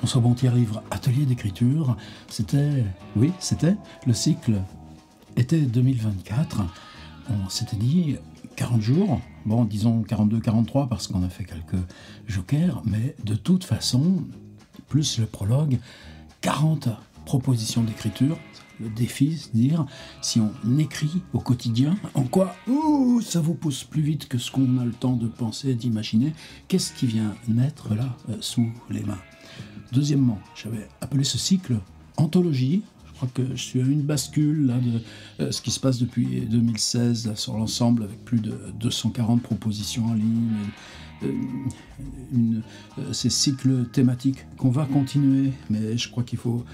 François Bontier-Livre, atelier d'écriture. C'était le cycle été 2024. On s'était dit 40 jours, bon disons 42, 43 parce qu'on a fait quelques jokers, mais de toute façon, plus le prologue, 40 propositions d'écriture. Le défi, c'est de dire, si on écrit au quotidien, en quoi ça vous pousse plus vite que ce qu'on a le temps de penser, d'imaginer, qu'est-ce qui vient naître là, sous les mains. Deuxièmement, j'avais appelé ce cycle anthologie. Je crois que je suis à une bascule là, de ce qui se passe depuis 2016 là, sur l'ensemble, avec plus de 240 propositions en ligne. Ces cycles thématiques qu'on va continuer, mais je crois qu'il faut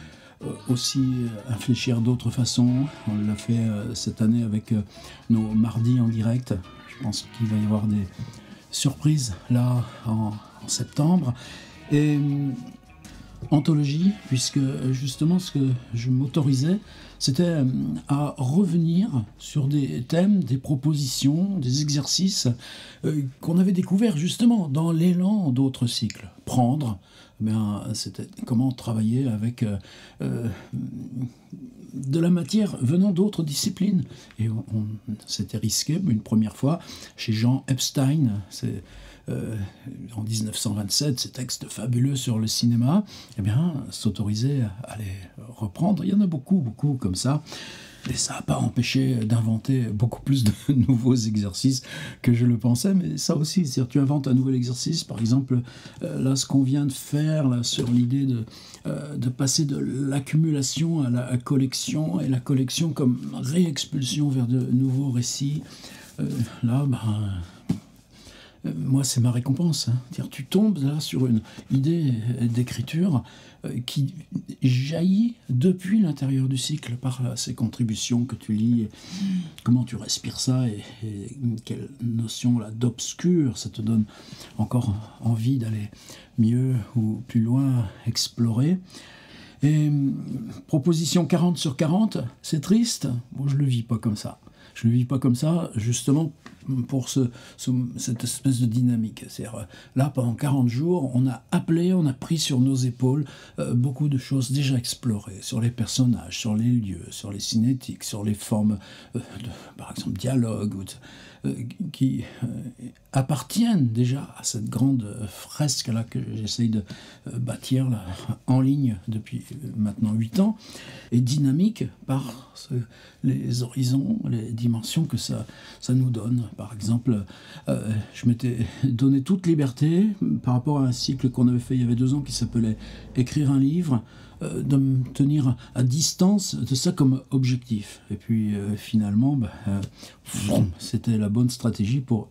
aussi infléchir d'autres façons. On l'a fait cette année avec nos mardis en direct. Je pense qu'il va y avoir des surprises là en septembre. Et anthologie, puisque justement ce que je m'autorisais, c'était à revenir sur des thèmes, des propositions, des exercices qu'on avait découverts justement dans l'élan d'autres cycles. Prendre, c'était comment travailler avec de la matière venant d'autres disciplines. Et on s'était risqué une première fois chez Jean Epstein, en 1927, ces textes fabuleux sur le cinéma, s'autoriser à les reprendre. Il y en a beaucoup comme ça. Et ça n'a pas empêché d'inventer beaucoup plus de nouveaux exercices que je le pensais, mais ça aussi, c'est-à-dire tu inventes un nouvel exercice, par exemple, là, ce qu'on vient de faire, là, sur l'idée de passer de l'accumulation à la collection, et la collection comme réexpulsion vers de nouveaux récits. Moi, c'est ma récompense. C'est-à-dire, tu tombes là sur une idée d'écriture qui jaillit depuis l'intérieur du cycle par ces contributions que tu lis, comment tu respires ça et quelle notion là d'obscur ça te donne encore envie d'aller mieux ou plus loin explorer. Et proposition 40 sur 40, c'est triste. Bon, je le vis pas comme ça. Je ne le vis pas comme ça, justement, pour cette espèce de dynamique. C'est-à-dire, là, pendant 40 jours, on a pris sur nos épaules beaucoup de choses déjà explorées, sur les personnages, sur les lieux, sur les cinétiques, sur les formes, par exemple, dialogue, qui appartiennent déjà à cette grande fresque-là que j'essaye de bâtir là, en ligne depuis maintenant 8 ans, et dynamique par les horizons, les dimensions que ça nous donne. Par exemple, je m'étais donné toute liberté par rapport à un cycle qu'on avait fait il y avait 2 ans qui s'appelait « Écrire un livre », de me tenir à distance de ça comme objectif. Et puis finalement, c'était la bonne stratégie pour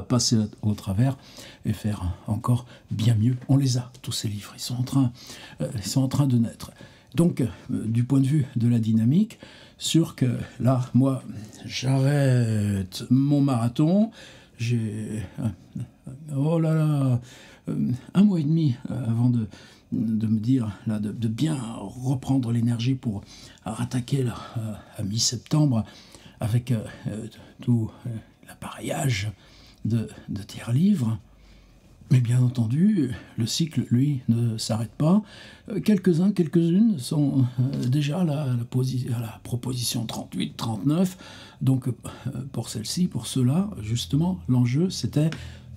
passer au travers et faire encore bien mieux. On les a, tous ces livres, ils sont en train de naître. Donc, du point de vue de la dynamique, sûr que là, moi, j'arrête mon marathon, j'ai 1 mois et demi avant de me dire, là, de bien reprendre l'énergie pour rattaquer là, à mi-septembre avec tout l'appareillage de tiers-livres. Mais bien entendu, le cycle, lui, ne s'arrête pas. Quelques-unes sont déjà là à la proposition 38, 39. Donc, pour celle-ci, pour ceux-là, justement, l'enjeu, c'était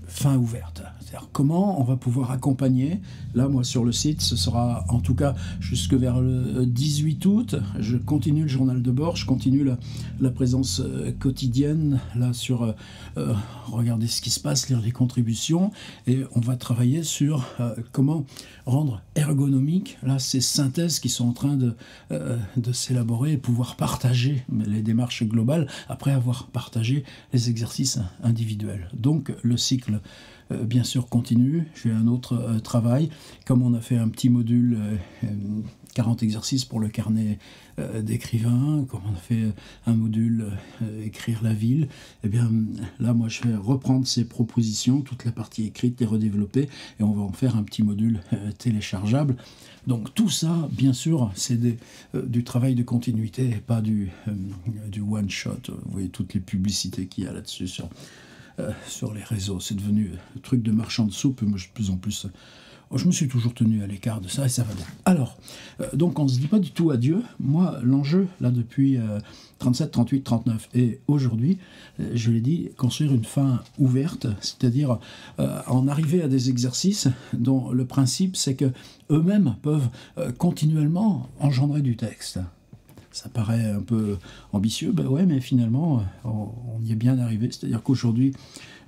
fin ouverte. C'est-à-dire comment on va pouvoir accompagner. Là, moi, sur le site, ce sera en tout cas jusque vers le 18 août. Je continue le journal de bord, je continue la présence quotidienne là sur regarder ce qui se passe, lire les contributions, et on va travailler sur comment rendre ergonomique là ces synthèses qui sont en train de s'élaborer et pouvoir partager les démarches globales après avoir partagé les exercices individuels. Donc le cycle bien sûr continue. J'ai un autre travail, comme on a fait un petit module 40 exercices pour le carnet d'écrivain, comme on a fait un module écrire la ville, et bien là moi je vais reprendre ces propositions, toute la partie écrite, les redévelopper, et on va en faire un petit module téléchargeable. Donc tout ça, bien sûr, c'est du travail de continuité et pas du one shot. Vous voyez toutes les publicités qu'il y a là-dessus sur les réseaux. C'est devenu un truc de marchand de soupe. Moi, je suis de plus en plus Je me suis toujours tenu à l'écart de ça et ça va bien. Alors, donc on ne se dit pas du tout adieu. Moi, l'enjeu, là, depuis 37, 38, 39 et aujourd'hui, je l'ai dit, construire une fin ouverte, c'est-à-dire en arriver à des exercices dont le principe, c'est que eux-mêmes peuvent continuellement engendrer du texte. Ça paraît un peu ambitieux, ben ouais, mais finalement, on y est bien arrivé. C'est-à-dire qu'aujourd'hui,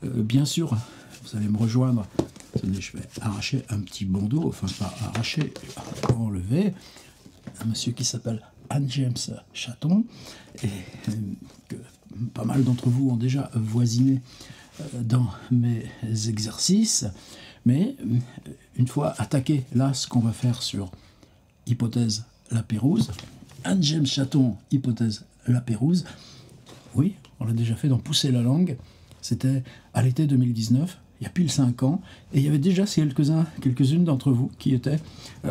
bien sûr, vous allez me rejoindre. Attendez, je vais arracher un petit bandeau, enfin pas arracher, enlever. Un monsieur qui s'appelle Anne-James Chaton, et que pas mal d'entre vous ont déjà voisiné dans mes exercices. Mais une fois attaqué, là, ce qu'on va faire sur hypothèse La Pérouse, Anne-James Chaton, hypothèse La Pérouse, oui, on l'a déjà fait dans Pousser la langue, c'était à l'été 2019, il y a pile 5 ans, et il y avait déjà quelques-unes d'entre vous qui étaient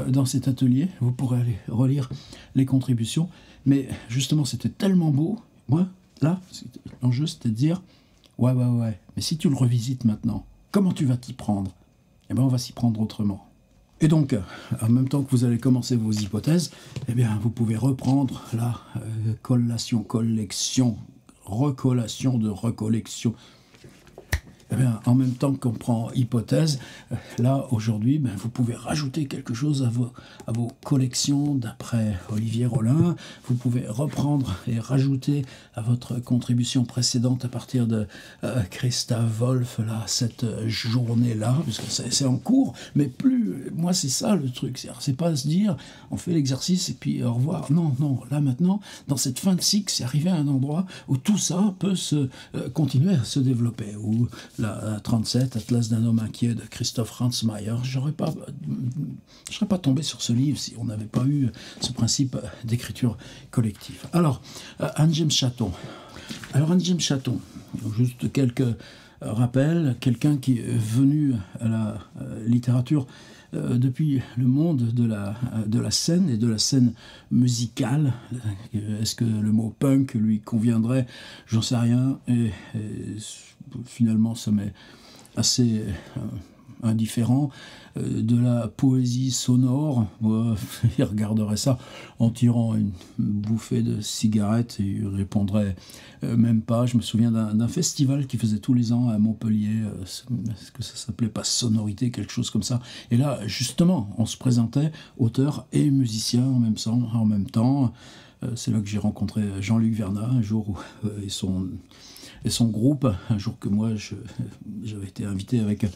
dans cet atelier. Vous pourrez aller relire les contributions, mais justement c'était tellement beau. Moi, là, l'enjeu c'était de dire, ouais, mais si tu le revisites maintenant, comment tu vas t'y prendre? Eh bien on va s'y prendre autrement. Et donc, en même temps que vous allez commencer vos hypothèses, eh bien, vous pouvez reprendre la collation, collection, recollation de recollection. Eh bien, en même temps qu'on prend hypothèse, là, aujourd'hui, ben, vous pouvez rajouter quelque chose à vos collections d'après Olivier Rollin. Vous pouvez reprendre et rajouter à votre contribution précédente à partir de Christa Wolf, là, cette journée-là, parce que c'est en cours, mais plus, moi, c'est ça le truc. C'est pas se dire, on fait l'exercice et puis au revoir. Non, là, maintenant, dans cette fin de cycle, c'est arrivé à un endroit où tout ça peut se continuer à se développer, où la 37, Atlas d'un homme inquiet de Christoph Ransmayr. Je ne serais pas tombé sur ce livre si on n'avait pas eu ce principe d'écriture collective. Alors, Anne-James Chaton. Alors, Anne-James Chaton, juste quelques rappels. Quelqu'un qui est venu à la littérature depuis le monde de la scène et de la scène musicale. Est-ce que le mot punk lui conviendrait? J'en sais rien. Et finalement, ça m'est assez indifférent. De la poésie sonore, il regarderait ça en tirant une bouffée de cigarette et il répondrait même pas. Je me souviens d'un festival qui faisait tous les ans à Montpellier, est-ce que ça s'appelait pas Sonorité, quelque chose comme ça, et là justement on se présentait auteur et musicien en même temps. C'est là que j'ai rencontré Jean-Luc Vernat un jour et son groupe, un jour que moi j'avais été invité avec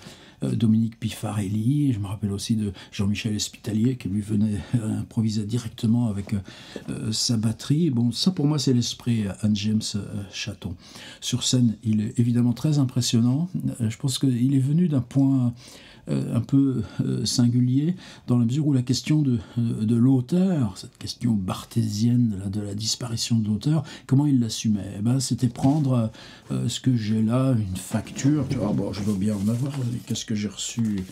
Dominique Pifarelli. Je me rappelle aussi de Jean-Michel Espitalier qui lui venait improviser directement avec sa batterie. Bon, ça pour moi c'est l'esprit Anne-James Chaton. Sur scène, il est évidemment très impressionnant. Je pense qu'il est venu d'un point un peu singulier, dans la mesure où la question de l'auteur, cette question barthésienne de la disparition de l'auteur, comment il l'assumait? Eh ben, c'était prendre ce que j'ai là, une facture, tu vois, bon, je veux bien en avoir, qu'est-ce que j'ai reçu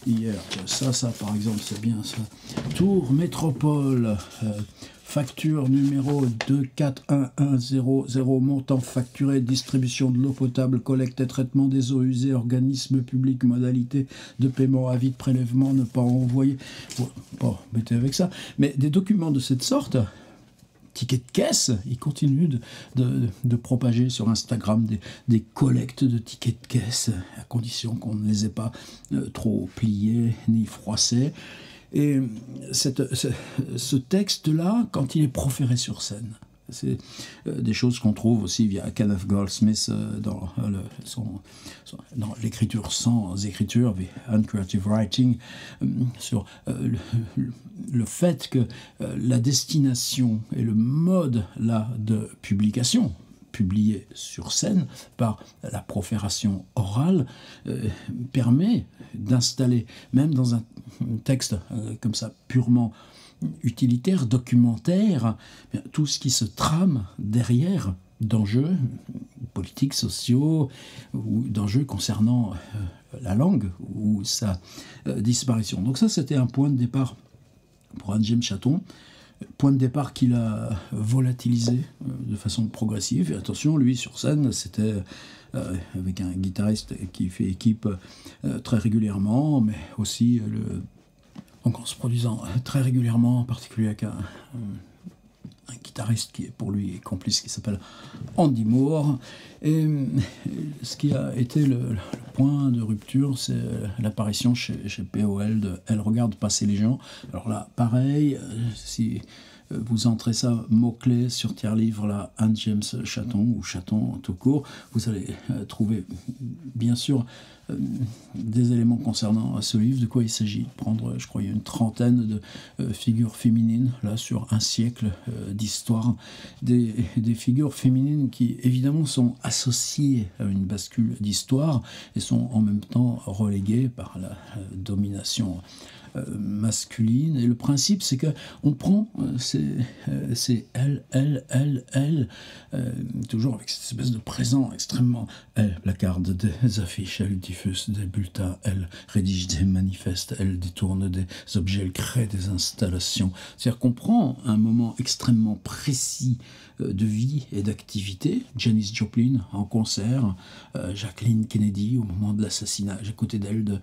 hier? Ça par exemple, c'est bien ça. Tour Métropole, facture numéro 241100, montant facturé, distribution de l'eau potable, collecte et traitement des eaux usées, organisme public, modalité de paiement, avis de prélèvement, ne pas envoyer. Bon, mettez avec ça. Mais des documents de cette sorte, ticket de caisse, ils continuent de propager sur Instagram des collectes de tickets de caisse, à condition qu'on ne les ait pas trop pliés ni froissés. Et ce texte-là, quand il est proféré sur scène, c'est des choses qu'on trouve aussi via Kenneth Goldsmith dans l'écriture sans écriture, the uncreative writing, sur le fait que la destination et le mode là de publication, publié sur scène par la profération orale, permet d'installer, même dans un texte comme ça purement utilitaire, documentaire, tout ce qui se trame derrière d'enjeux politiques, sociaux ou d'enjeux concernant la langue ou sa disparition. Donc ça, c'était un point de départ pour Anne-James Chaton. Point de départ qu'il a volatilisé de façon progressive. Et attention, lui, sur scène, c'était avec un guitariste qui fait équipe très régulièrement, mais aussi le donc en se produisant très régulièrement, en particulier avec un guitariste qui est pour lui complice, qui s'appelle Andy Moore. Et ce qui a été le point de rupture, c'est l'apparition chez POL de Elle regarde passer les gens. Alors là, pareil, si vous entrez ça, mot-clé sur tiers-livre, là, Anne James Chaton, ou Chaton tout court, vous allez trouver, bien sûr, des éléments concernant ce livre. De quoi il s'agit? Prendre, je crois, il y a une trentaine de figures féminines, là, sur un siècle d'histoire. Des figures féminines qui, évidemment, sont associées à une bascule d'histoire et sont en même temps reléguées par la domination masculine. Et le principe, c'est qu'on prend c'est elle, toujours avec cette espèce de présent extrêmement. Elle placarde des affiches, elle diffuse des bulletins, elle rédige des manifestes, elle détourne des objets, elle crée des installations. C'est-à-dire qu'on prend un moment extrêmement précis de vie et d'activité. Janis Joplin en concert, Jacqueline Kennedy au moment de l'assassinat à côté d'elle de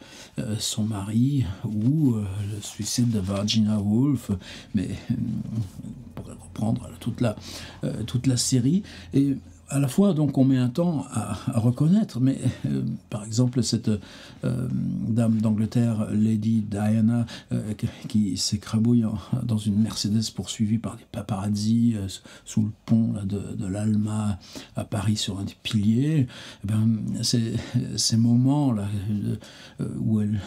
son mari, ou le suicide de Virginia Woolf, mais on pourrait reprendre toute la série. Et à la fois, donc, on met un temps à reconnaître, mais par exemple, cette dame d'Angleterre, Lady Diana, qui s'écrabouille dans une Mercedes poursuivie par des paparazzi sous le pont là, de l'Alma à Paris sur un des piliers, eh ben, ces moments-là où elle,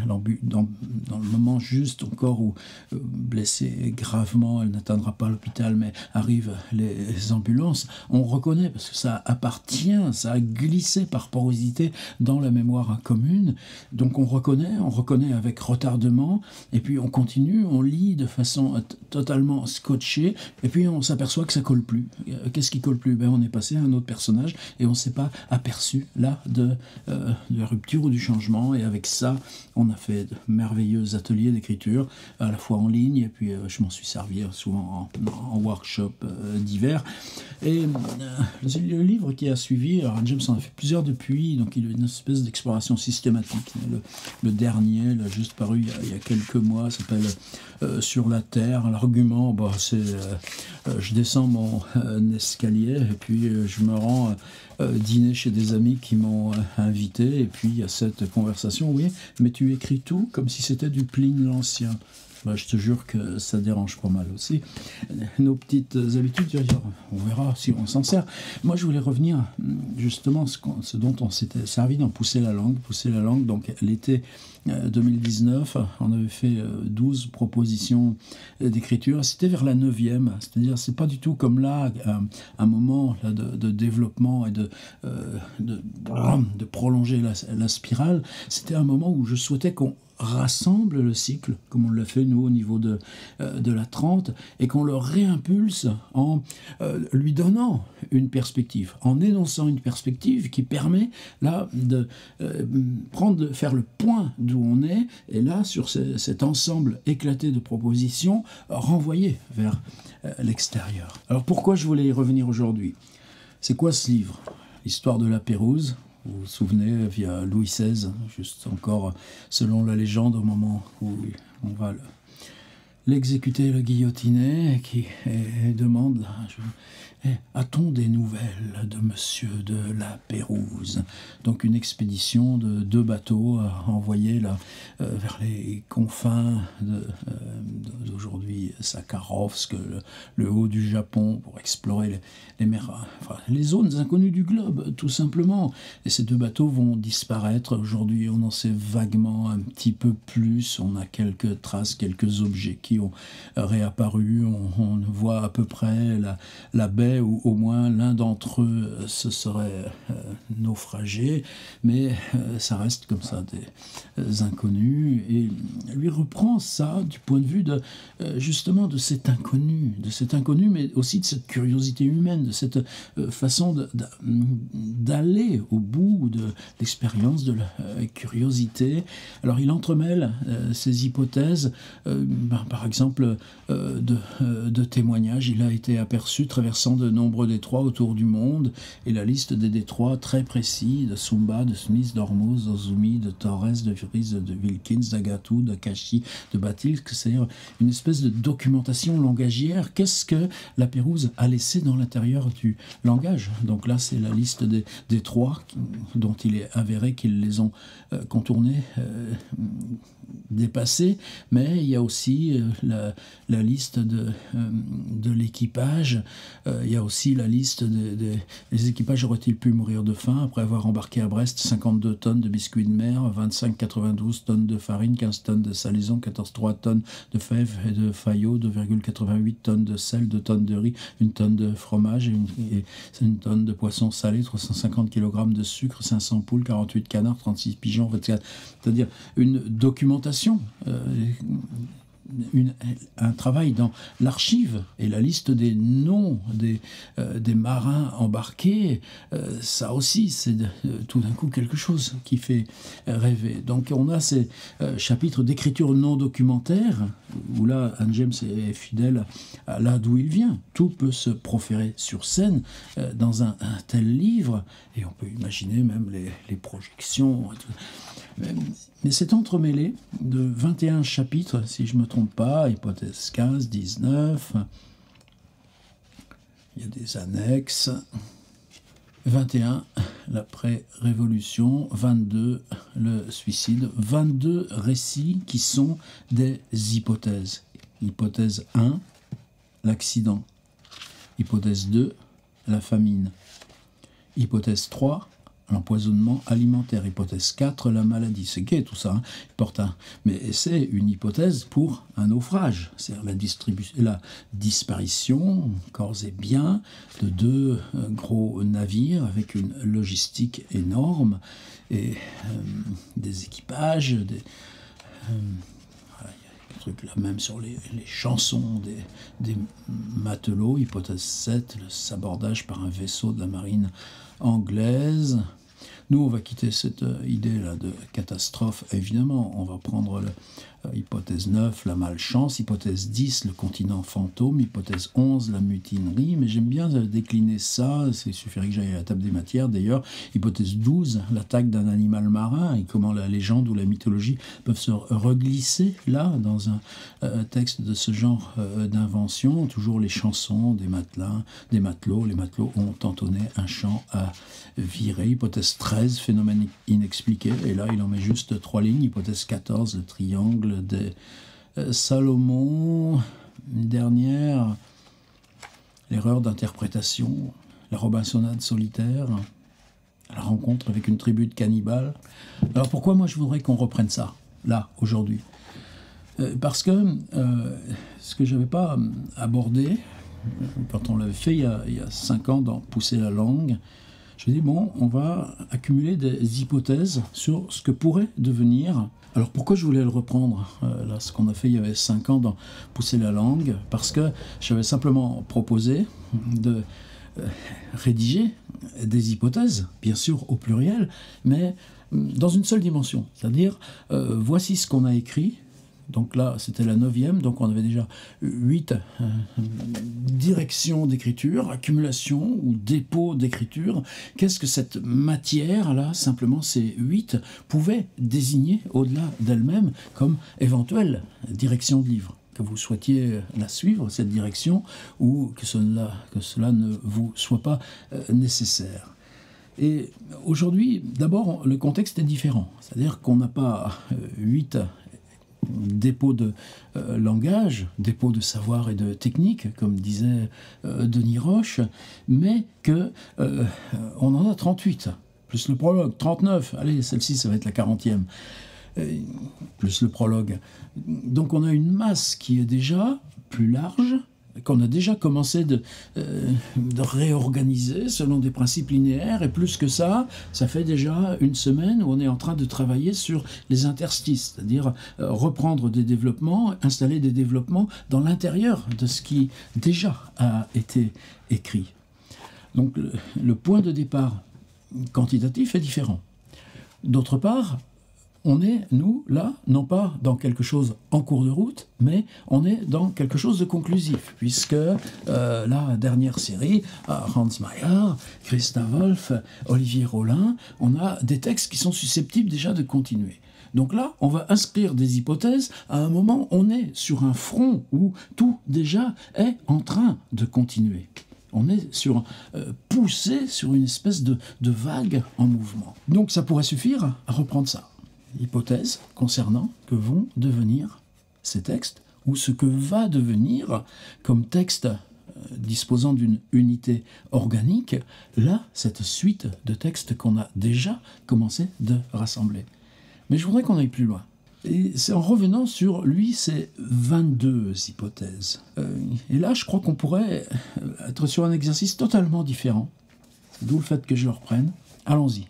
dans le moment juste encore où, blessée gravement, elle n'atteindra pas l'hôpital, mais arrivent les ambulances, on reconnaît, parce que ça appartient, ça a glissé par porosité dans la mémoire commune. Donc on reconnaît avec retardement, et puis on continue, on lit de façon totalement scotchée, et puis on s'aperçoit que ça colle plus. Qu'est-ce qui colle plus? Ben, on est passé à un autre personnage, et on ne s'est pas aperçu là de la rupture ou du changement, et avec ça, on a fait de merveilleux ateliers d'écriture, à la fois en ligne, et puis je m'en suis servi souvent en workshop divers. Et le livre qui a suivi, alors James en a fait plusieurs depuis, donc il a une espèce d'exploration systématique. Le dernier, là, juste paru il y a quelques mois, s'appelle Sur la Terre. L'argument, bah, c'est je descends mon escalier et puis je me rends dîner chez des amis qui m'ont invité, et puis il y a cette conversation. Oui, mais tu écris tout comme si c'était du Pline l'Ancien. Bah, je te jure que ça dérange pas mal aussi. Nos petites habitudes, on verra si on s'en sert. Moi, je voulais revenir justement ce dont on s'était servi dans Pousser la langue. Donc l'été 2019, on avait fait 12 propositions d'écriture. C'était vers la 9e, c'est-à-dire c'est pas du tout comme là, un moment là, de développement et de prolonger la spirale. C'était un moment où je souhaitais qu'on rassemble le cycle, comme on l'a fait nous au niveau de la 30, et qu'on le réimpulse en lui donnant une perspective, en énonçant une perspective qui permet là de faire le point d'où on est, et là sur cet ensemble éclaté de propositions renvoyer vers l'extérieur. Alors pourquoi je voulais y revenir aujourd'hui? C'est quoi ce livre? L'histoire de la Pérouse. Vous vous souvenez, via Louis XVI, juste encore selon la légende, au moment où on va l'exécuter, le guillotiner, qui demande a-t-on des nouvelles de monsieur de la Pérouse? Donc une expédition de 2 bateaux envoyés là, vers les confins d'aujourd'hui Sakharovsk, le haut du Japon, pour explorer les mers, enfin, les zones inconnues du globe, tout simplement. Et ces 2 bateaux vont disparaître. Aujourd'hui, on en sait vaguement un petit peu plus. On a quelques traces, quelques objets qui ont réapparu. On voit à peu près la baie où au moins l'un d'entre eux se serait naufragé, mais ça reste comme ça des inconnus. Et lui reprend ça du point de vue de justement de cet inconnu, mais aussi de cette curiosité humaine, de cette façon d'aller au bout de l'expérience, de la curiosité. Alors il entremêle ces hypothèses, par exemple de témoignages. Il a été aperçu traversant de nombreux détroits autour du monde, et la liste des détroits très précis de Sumba, de Smith, d'Ormuz, d'Ozumi, de Torres, de Vries, de Wilkins, d'Agatu, de Kashi, de Batilsk, c'est-à-dire une espèce de documentation langagière. Qu'est-ce que la Pérouse a laissé dans l'intérieur du langage? Donc là, c'est la liste des détroits dont il est avéré qu'ils les ont contournés, dépassés, mais il y a aussi la liste de l'équipage, il y a aussi la liste des équipages auraient-ils pu mourir de faim après avoir embarqué à Brest 52 tonnes de biscuits de mer, 25,92 tonnes de farine, 15 tonnes de salaison, 14,3 tonnes de fèves et de faillots, 2,88 tonnes de sel, 2 tonnes de riz, 1 tonne de fromage et 1 tonne de poisson salé, 350 kg de sucre, 500 poules, 48 canards, 36 pigeons, 24. C'est-à-dire une documentation, un travail dans l'archive et la liste des noms des marins embarqués, ça aussi c'est tout d'un coup quelque chose qui fait rêver. Donc on a ces chapitres d'écriture non documentaire où là Anne James est fidèle à là d'où il vient. Tout peut se proférer sur scène dans un tel livre, et on peut imaginer même les projections. Mais c'est entremêlé de 21 chapitres, si je ne me trompe pas, hypothèse 15, 19, il y a des annexes, 21, l'après-révolution, 22, le suicide, 22 récits qui sont des hypothèses. Hypothèse 1, l'accident. Hypothèse 2, la famine. Hypothèse 3, l'empoisonnement alimentaire. Hypothèse 4, la maladie. C'est gai tout ça, hein. Mais c'est une hypothèse pour un naufrage. C'est-à-dire la disparition, corps et biens, de 2 gros navires avec une logistique énorme et des équipages, là même sur les chansons des matelots. Hypothèse 7, le sabordage par un vaisseau de la marine anglaise. Nous, on va quitter cette idée-là de catastrophe. Évidemment, on va prendre hypothèse 9, la malchance. Hypothèse 10, le continent fantôme. Hypothèse 11, la mutinerie. Mais j'aime bien décliner ça. Il suffirait que j'aille à la table des matières, d'ailleurs. Hypothèse 12, l'attaque d'un animal marin et comment la légende ou la mythologie peuvent se reglisser là, dans un texte de ce genre d'invention. Toujours les chansons des matelots. Les matelots ont entonné un chant à virer. Hypothèse 13, phénomène inexpliqué. Et là, il en met juste 3 lignes. Hypothèse 14, le triangle des Salomon. Une dernière, l'erreur d'interprétation. La Robinsonade solitaire. La rencontre avec une tribu de cannibales. Alors pourquoi moi je voudrais qu'on reprenne ça, là, aujourd'hui? Parce que ce que je n'avais pas abordé, quand on l'avait fait il y a 5 ans dans Pousser la langue, je me dis, bon, on va accumuler des hypothèses sur ce que pourrait devenir. Alors pourquoi je voulais le reprendre, là, ce qu'on a fait il y avait 5 ans dans Pousser la langue? Parce que j'avais simplement proposé de rédiger des hypothèses, bien sûr au pluriel, mais dans une seule dimension. C'est-à-dire, voici ce qu'on a écrit. Donc là, c'était la 9e, donc on avait déjà 8 directions d'écriture, accumulation ou dépôt d'écriture. Qu'est-ce que cette matière-là, simplement ces 8, pouvait désigner au-delà d'elle-même comme éventuelle direction de livre? Que vous souhaitiez la suivre, cette direction, ou que cela ne vous soit pas nécessaire. Et aujourd'hui, d'abord, le contexte est différent. C'est-à-dire qu'on n'a pas 8 dépôts de langage, dépôts de savoir et de technique, comme disait Denis Roche, mais qu'on en a 38, plus le prologue, 39. Allez, celle-ci, ça va être la 40e. Plus le prologue. Donc on a une masse qui est déjà plus large, qu'on a déjà commencé de réorganiser selon des principes linéaires, et plus que ça fait déjà une semaine où on est en train de travailler sur les interstices, c'est-à-dire reprendre des développements, installer des développements dans l'intérieur de ce qui déjà a été écrit. Donc le point de départ quantitatif est différent. D'autre part, on est, nous, là, non pas dans quelque chose en cours de route, mais on est dans quelque chose de conclusif, puisque la dernière série, Hans Meyer, Christa Wolf, Olivier Rollin, on a des textes qui sont susceptibles déjà de continuer. Donc là, on va inscrire des hypothèses à un moment où on est sur un front où tout déjà est en train de continuer. On est poussé sur une espèce de vague en mouvement. Donc ça pourrait suffire à reprendre ça. Hypothèse concernant que vont devenir ces textes, ou ce que va devenir comme texte disposant d'une unité organique, là, cette suite de textes qu'on a déjà commencé de rassembler. Mais je voudrais qu'on aille plus loin. Et c'est en revenant sur, lui, ces 22 hypothèses. Et là, je crois qu'on pourrait être sur un exercice totalement différent, d'où le fait que je le reprenne. Allons-y.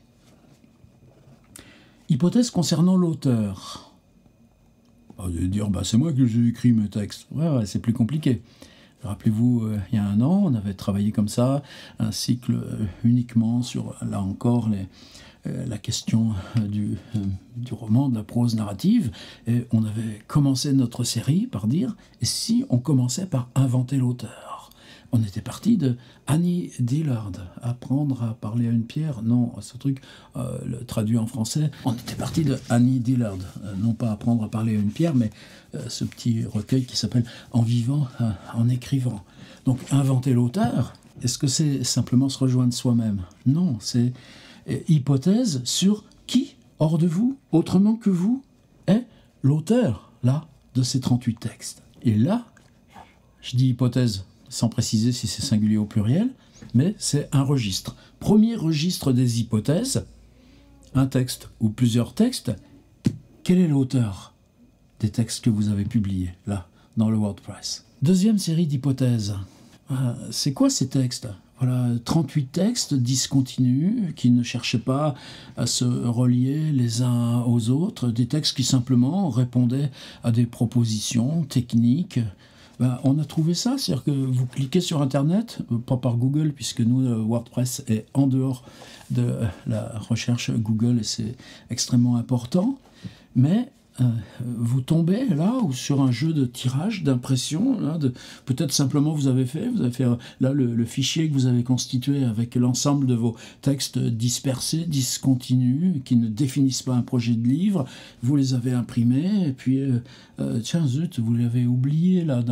Hypothèse concernant l'auteur. Vous allez dire, c'est moi qui ai écrit mes textes. Ouais, c'est plus compliqué. Rappelez-vous, il y a un an, on avait travaillé comme ça, un cycle uniquement sur, là encore, la question du roman, de la prose narrative. Et on avait commencé notre série par dire, et si on commençait par inventer l'auteur ? On était parti de Annie Dillard, apprendre à parler à une pierre. Non, ce truc, traduit en français, on était parti de Annie Dillard, non pas apprendre à parler à une pierre, mais ce petit recueil qui s'appelle En vivant, en écrivant. Donc inventer l'auteur, est-ce que c'est simplement se rejoindre soi-même ? Non, c'est hypothèse sur qui, hors de vous, autrement que vous, est l'auteur, là, de ces 38 textes. Et là, je dis hypothèse sans préciser si c'est singulier au pluriel, mais c'est un registre. Premier registre des hypothèses, un texte ou plusieurs textes. Quel est l'auteur des textes que vous avez publiés, là, dans le WordPress ? Deuxième série d'hypothèses. C'est quoi ces textes ? Voilà, 38 textes discontinus, qui ne cherchaient pas à se relier les uns aux autres, des textes qui simplement répondaient à des propositions techniques. On a trouvé ça, c'est-à-dire que vous cliquez sur Internet, pas par Google, puisque nous, WordPress est en dehors de la recherche Google, et c'est extrêmement important, mais vous tombez là ou sur un jeu de tirage, d'impression, peut-être simplement vous avez fait là le fichier que vous avez constitué avec l'ensemble de vos textes dispersés, discontinus, qui ne définissent pas un projet de livre, vous les avez imprimés, et puis tiens zut, vous l'avez oublié là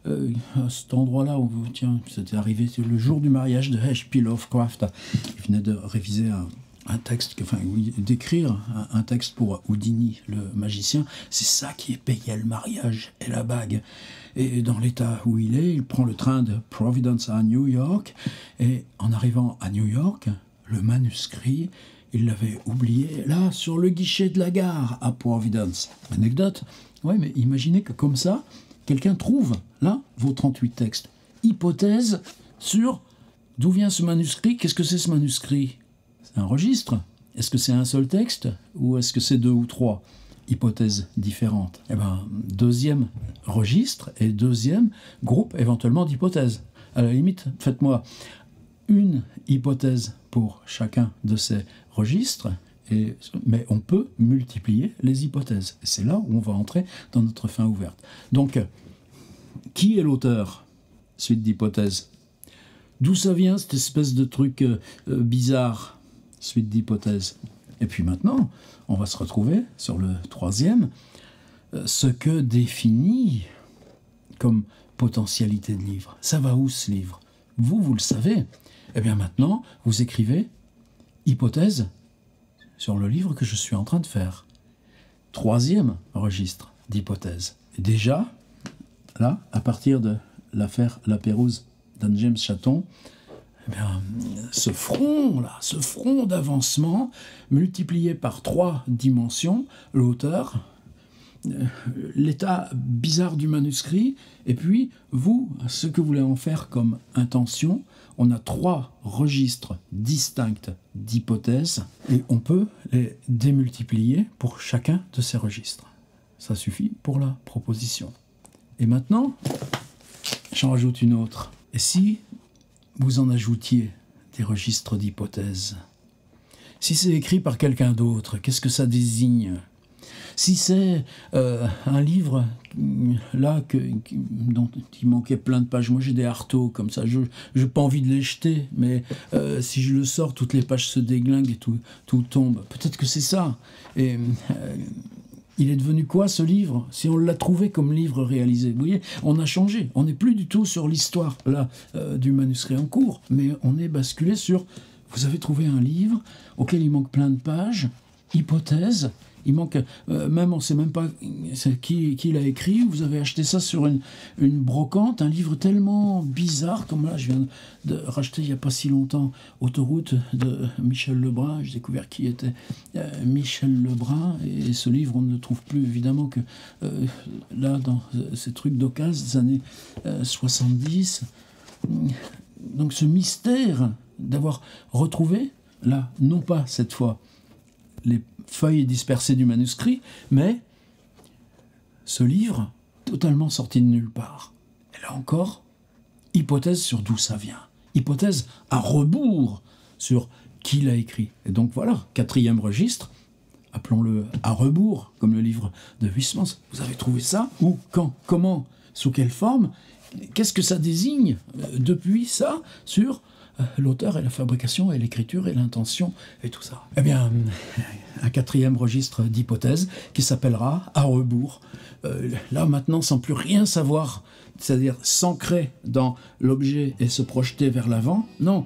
à cet endroit-là où c'était arrivé le jour du mariage de H.P. Lovecraft, il venait de réviser un texte, d'écrire un texte pour Houdini, le magicien. C'est ça qui est payé, le mariage et la bague. Et dans l'état où il prend le train de Providence à New York, et en arrivant à New York, le manuscrit, il l'avait oublié là, sur le guichet de la gare à Providence. Anecdote. Ouais, mais imaginez que comme ça, quelqu'un trouve là vos 38 textes. Hypothèse sur d'où vient ce manuscrit, qu'est-ce que c'est ce manuscrit ? Un registre. Est-ce que c'est un seul texte ou est-ce que c'est 2 ou 3 hypothèses différentes ? Deuxième registre et deuxième groupe éventuellement d'hypothèses. À la limite, faites-moi une hypothèse pour chacun de ces registres, mais on peut multiplier les hypothèses. Et c'est là où on va entrer dans notre fin ouverte. Donc, qui est l'auteur ? Suite d'hypothèses. D'où ça vient cette espèce de truc bizarre ? Suite d'hypothèses. Et puis maintenant, on va se retrouver sur le troisième, ce que définit comme potentialité de livre. Ça va où ce livre ? Vous le savez. Eh bien maintenant, vous écrivez hypothèse sur le livre que je suis en train de faire. Troisième registre d'hypothèse. Déjà, là, à partir de l'affaire La Pérouse d'Anne James Chatton, ce front d'avancement multiplié par 3 dimensions, l'auteur, l'état bizarre du manuscrit, et puis vous, ce que vous voulez en faire comme intention. On a 3 registres distincts d'hypothèses, et on peut les démultiplier pour chacun de ces registres. Ça suffit pour la proposition. Et maintenant, j'en rajoute une autre. Et si vous en ajoutiez des registres d'hypothèses? Si c'est écrit par quelqu'un d'autre, qu'est-ce que ça désigne? Si c'est un livre là dont il manquait plein de pages, moi j'ai des arteaux comme ça, je n'ai pas envie de les jeter, mais si je le sors, toutes les pages se déglinguent et tout tombe. Peut-être que c'est ça. Et il est devenu quoi ce livre? Si on l'a trouvé comme livre réalisé, vous voyez, on a changé. On n'est plus du tout sur l'histoire là du manuscrit en cours, mais on est basculé sur. Vous avez trouvé un livre auquel il manque plein de pages, hypothèses. Il manque, même on ne sait même pas qui l'a écrit. Vous avez acheté ça sur une brocante, un livre tellement bizarre, comme là, je viens de racheter il n'y a pas si longtemps Autoroute de Michel Lebrun. J'ai découvert qui était Michel Lebrun. Et ce livre, on ne le trouve plus, évidemment, que là, dans ces trucs d'occasion des années 70. Donc ce mystère d'avoir retrouvé, là, non pas cette fois, les feuilles dispersées du manuscrit, mais ce livre totalement sorti de nulle part. Et là encore, hypothèse sur d'où ça vient. Hypothèse à rebours sur qui l'a écrit. Et donc voilà, 4e registre, appelons-le à rebours, comme le livre de Huysmans. Vous avez trouvé ça? Où? Quand? Comment? Sous quelle forme? Qu'est-ce que ça désigne depuis ça sur l'auteur et la fabrication et l'écriture et l'intention et tout ça? Eh bien, un 4e registre d'hypothèses qui s'appellera à rebours. Là, maintenant, sans plus rien savoir, c'est-à-dire s'ancrer dans l'objet et se projeter vers l'avant. Non,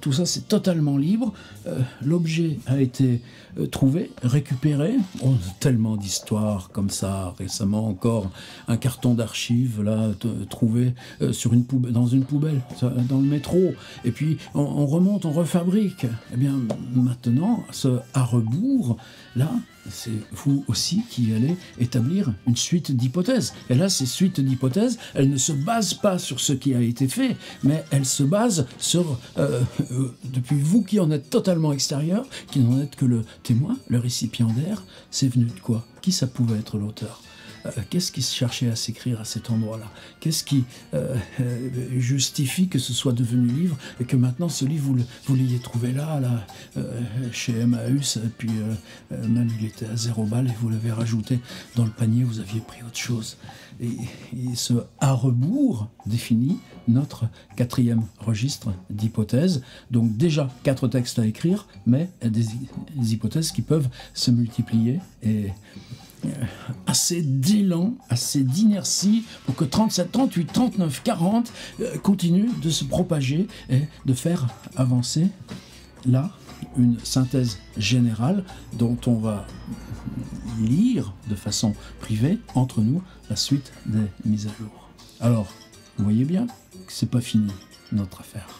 tout ça, c'est totalement libre. L'objet a été trouvé, récupéré. On a tellement d'histoires comme ça. Récemment encore, un carton d'archives là trouvé dans une poubelle, dans le métro. Et puis, on remonte, on refabrique. Eh bien, maintenant, ce à rebours, là, c'est vous aussi qui allez établir une suite d'hypothèses. Et là, ces suites d'hypothèses, elles ne se basent pas sur ce qui a été fait, mais elles se basent sur, depuis vous qui en êtes totalement extérieur, qui n'en êtes que le témoin, le récipiendaire, c'est venu de quoi? Qui ça pouvait être l'auteur? Qu'est-ce qui se cherchait à s'écrire à cet endroit-là? Qu'est-ce qui justifie que ce soit devenu livre et que maintenant ce livre, vous l'ayez trouvé là chez Emmaüs, et puis même il était à 0 balles et vous l'avez rajouté dans le panier, vous aviez pris autre chose. Et ce à rebours définit notre 4e registre d'hypothèses. Donc déjà 4 textes à écrire, mais des hypothèses qui peuvent se multiplier et assez d'élan, assez d'inertie pour que 37, 38, 39, 40 continuent de se propager et de faire avancer là une synthèse générale dont on va lire de façon privée entre nous la suite des mises à jour. Alors, vous voyez bien que c'est pas fini notre affaire.